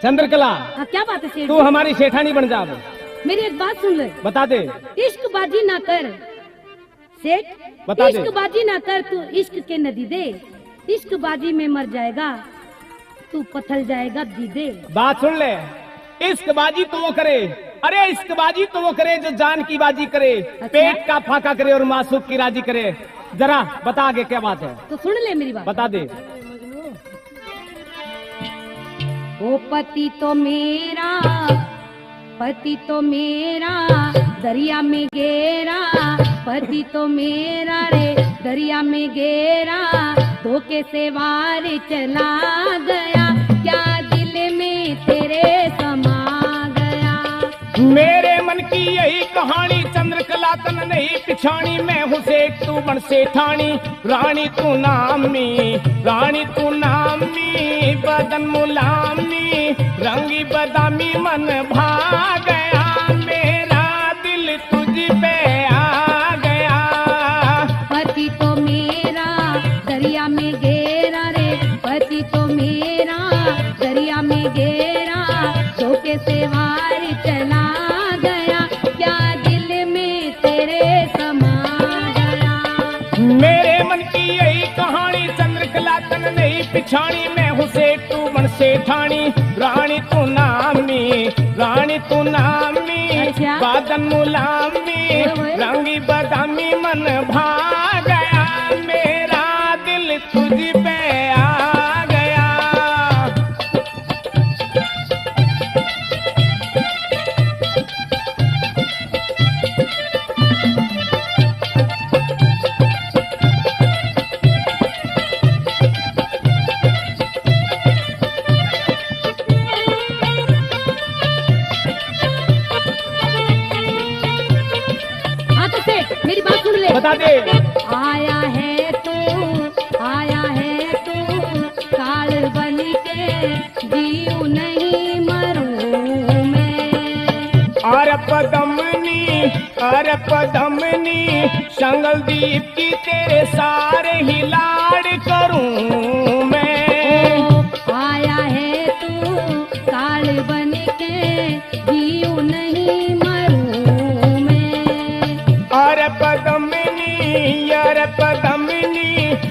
चंद्रकला। हाँ, क्या बात है सेठ तू जी? हमारी सेठानी बन जा। मेरी एक बात सुन ले। बता दे। इश्क बाजी ना कर सेठ, बता दे। इश्क बाजी ना कर, तू इश्क के नदी दे। इश्क बाजी में मर जाएगा, तू पथल जाएगा दीदे। बात सुन ले। इश्क बाजी तो वो करे, अरे इश्क बाजी तो वो करे जो जान की बाजी करे। अच्छा? पेट का फाका करे और मासूक की राजी करे। जरा बता आगे क्या बात है। तो सुन ले मेरी बात। बता दे। ओ पति तो मेरा, पति तो मेरा दरिया में गेरा, पति तो मेरा रे दरिया में गेरा, धोखे से वार चला गया, क्या दिल में तेरे समा गया। मेरे मन की यही कहानी, चंद्रकला तन नहीं पिछानी। मैं हूँ सेठ तू बन सेठानी, रानी तू नामी, रानी तू नामी। बदन मुलामी रंगी बदामी, मन भाग गया, मेरा दिल तुझ पे आ गया। पति तो मेरा दरिया में गेरा रे, पति तो मेरा दरिया में गेरा, धोखे से वार चला गया, क्या दिल में तेरे समा गया। मेरे मन की यही कहानी, चंद्रकला तन नहीं पिछानी। मैं हूँ सेठ तू बन सेठानी, रानी तू नामी, रानी तू नामी। अच्छा? बादन मुलामी रंगी बदामी, मन भाग गया, मेरा दिल तुझ पे आ गया। हाँ तो सेठ मेरी बात सुन ले। बता दे। आया है तू, आया है तू काल बन के, जीऊ नहीं मरूं मैं। अरे पदमनी संगलदीप की तेरे सारे ही लाड़ करूं मैं। आया है तू काल बन के, जीऊ नहीं मरूं मैं। अरे पदमनी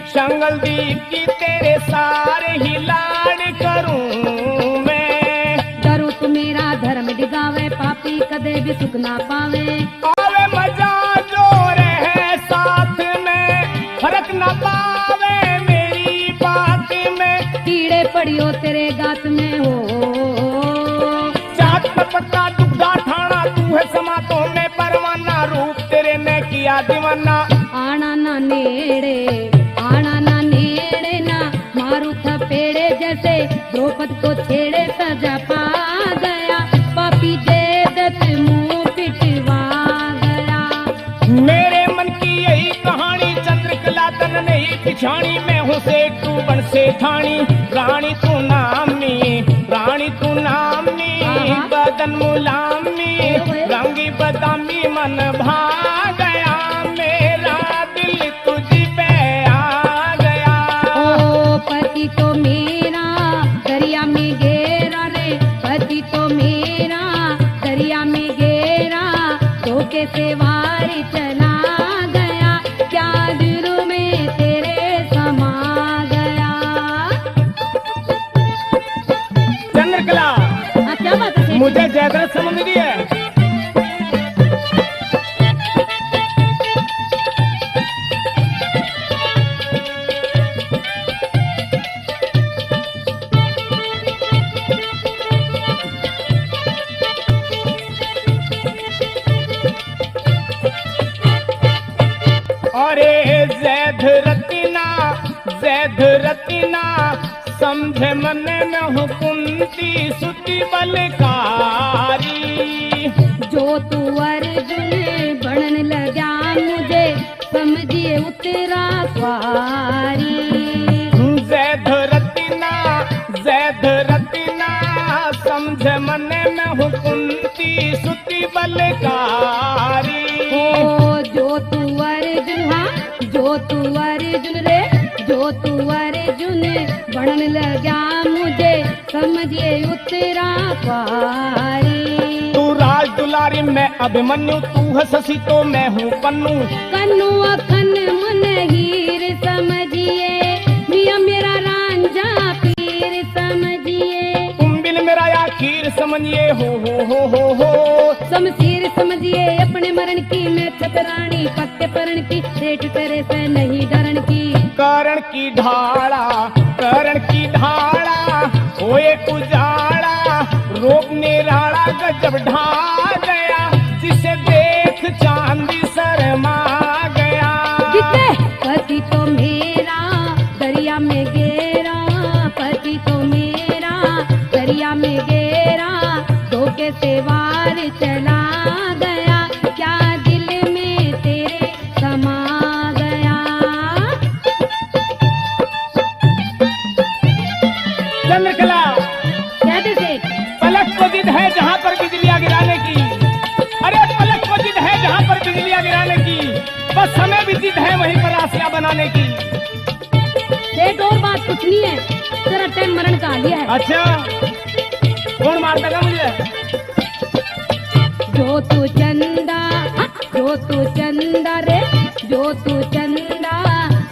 संगलदीप की तेरे सारे ही लाड़ करूं मैं। डरू तू मेरा धर्म डिगावे, पापी कदे भी सुख ना पावे। आवे मजा जो रहे साथ में, फर्क ना पावे मेरी बात में। कीड़े पड़ियो तेरे गात में हो, चाट पर पत्ता दुग्धा ठाणा, तू है समा तो मैं परवाना, रूप तेरे ने किया दीवाना। आना ना नेड़े, आना ना नेड़े ना, मारू थपेड़े जैसे द्रौपद को छेड़े, सजा पा गया, पापी जेदत मुंह पिटवा गया। मेरे मन की यही कहानी, चंद्रकला तन नहीं पिछानी। मैं हूँ सेठ तू बन सेठानी, रानी तू नामी, रानी तू नामी। बदन मुलामी रंगी बदामी, मन भाग गया, मेरा दिल तुझ पे आ गया। ओ पति तो मेरा दरिया में गेरा रे, पति तो मेरा दरिया में गेरा, धोखे से वार चला गया, क्या दिल में तेरे समा गया। चंद्रकला हाँ, क्या बात है? मुझे जयद्रथ समझ रही है। अरे जैद रतिना समझे मन में हूँ कुंती सुती बलकारी। जो तू अर्जुन बनन लगा, मुझे समझिए उतरा स्वारी। जैद रतिना समझे मन में हूँ कुंती सुती बलकारी। जो तू अर्जुन, हाँ जो तू अर्जुन रे, जो तू अर्जुन बनने लगा मुझे समझिए उतरा पारी। तू राज दुलारी मैं अभिमन्यु, तू है शशि तो मैं हूँ पन्नू। कन्नू अखन मन हीर समझिए, मियाँ मेरा रांझा पीर समझिए। तुम बिन मेरा आखिर समझिए हो। शमशीर समझिए अपने मरण की, मैं छतरानी पक्के परण की, सेठ तेरे से नहीं डरण की। करण की ढाला होए उजाला, रूप निराला गजब ढा गया, जिसे देख चांदी शर्मा गया। पति तो मेरा दरिया में गेरा, पति तो मेरा दरिया में गेरा, धोखे से वार चला गया, क्या दिल में तेरे समा गया। चंद्रकला कहते थे पलक को जिद है जहाँ पर बिजलियाँ गिराने की, अरे पलक को जिद है जहाँ पर बिजलियाँ गिराने की, बस हमें भी जिद है वहीं पर आसिया बनाने की। एक और बात कुछ नहीं है, तेरा टाइम मरण का आ लिया है। अच्छा कौन मार देगा मुझे? जो तू चंदा रे, जो तू चंदा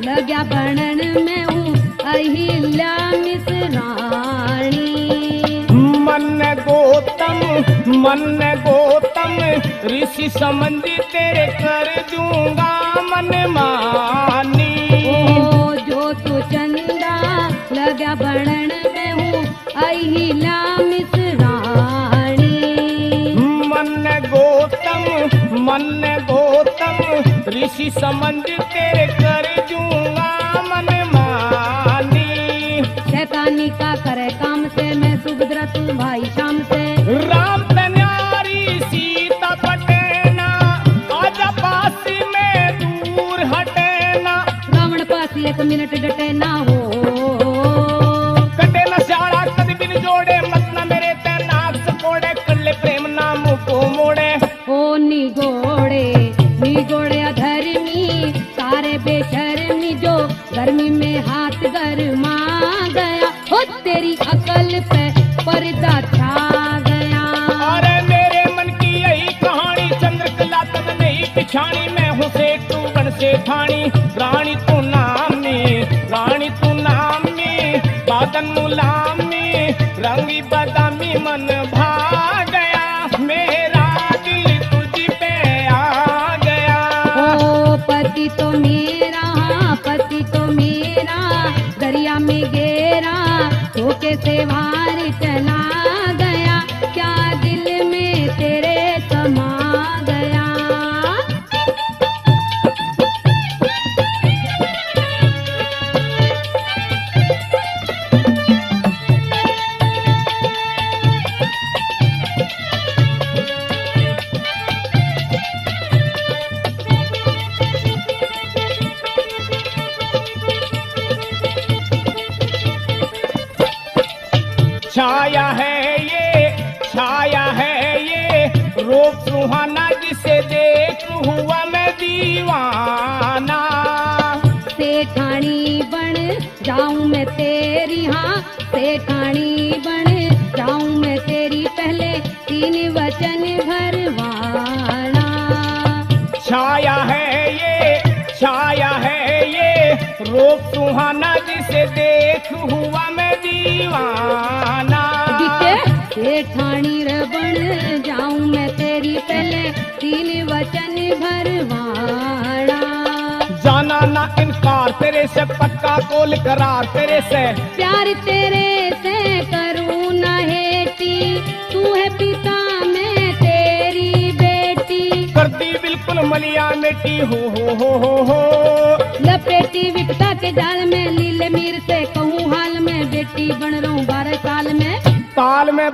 लग्या बनन में हूँ अहिल्या मिसराणी। मन गौतम ऋषि समझी तेरे कर दूंगा मन मानी। ओ जो तू चंदा लग्या बनन में हूँ अहिल्या मिसराणी। मन गौतम ऋषि समझ तेरे कर दूंगा मन मानी। शैतानी का करे काम से, मैं सुभद्रा तू भाई शाम से। राम तन्यारी सीता पटेना, आजा पास में दूर हटेना। रावण पास एक मिनट डटे ना हो, कटे न साड़ा कद बिन जोड़े, मत न मेरे ते नाक सकोड़े, कर ले प्रेम नाम को मोड़े। ओ निगोड़े अधर्मी सारे बेशर्मी, जो गर्मी में हाथ गरमा गया, हो तेरी अकल पे पर्दा छा गया। अरे मेरे मन की यही कहानी, चंद्रकला तक नहीं पिछानी, मैं हूँ सेठ तू बन से ठानी। रानी तू नामी बादन मुलामी, रंगी बदामी मन भा गया, मेरा दिल तुझ पे आ गया। ओ पति तो मेरा दरिया में गेरा, धोखे से वार चला गया, क्या दिल में तेरे समा गया। छाया है ये रूप सुहाना, जिसे देख हुआ मैं दीवाना। सेठानी बन जाऊं मैं तेरी, हाँ सेठानी बन जाऊं मैं तेरी, पहले 3 वचन भरवाना। छाया है ये रूप सुहाना, जिसे देख हुआ मैं दीवाना। सेठानी बन जाऊं मैं तेरी, पहले 3 वचन भरवाना। जाना ना इनकार तेरे से, पक्का कोल करार तेरे से, प्यार तेरे से करूँ न हेती, तू है पिता मैं तेरी बेटी। कर दी बिल्कुल मलिया मेटी हो। लपेटी विपता के जाल में, लीले मीर से कहूँ हाल में, बेटी बन रहा हूँ 12 साल में। ताल में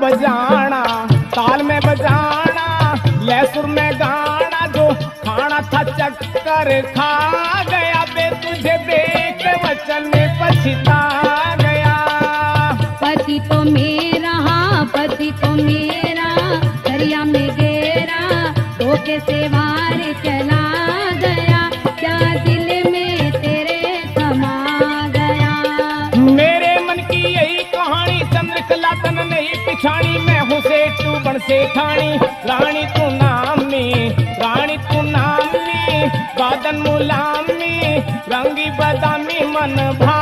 बजाना लहसुर में गाना, जो खाना था चक्कर खा गया, बे तुझे देख वचन पछता गया। पति तो मेरा, हाँ पति तो मेरा दरिया में गेरा, धोखे से वार चला गया, क्या दिल में तेरे समा गया। मेरे मन की पिछाड़ी मैं हूँ सेठ तू बन से ठाणी रानी तू नामी रानी तू नामी बादन मुलामी रंगी बदामी मन भा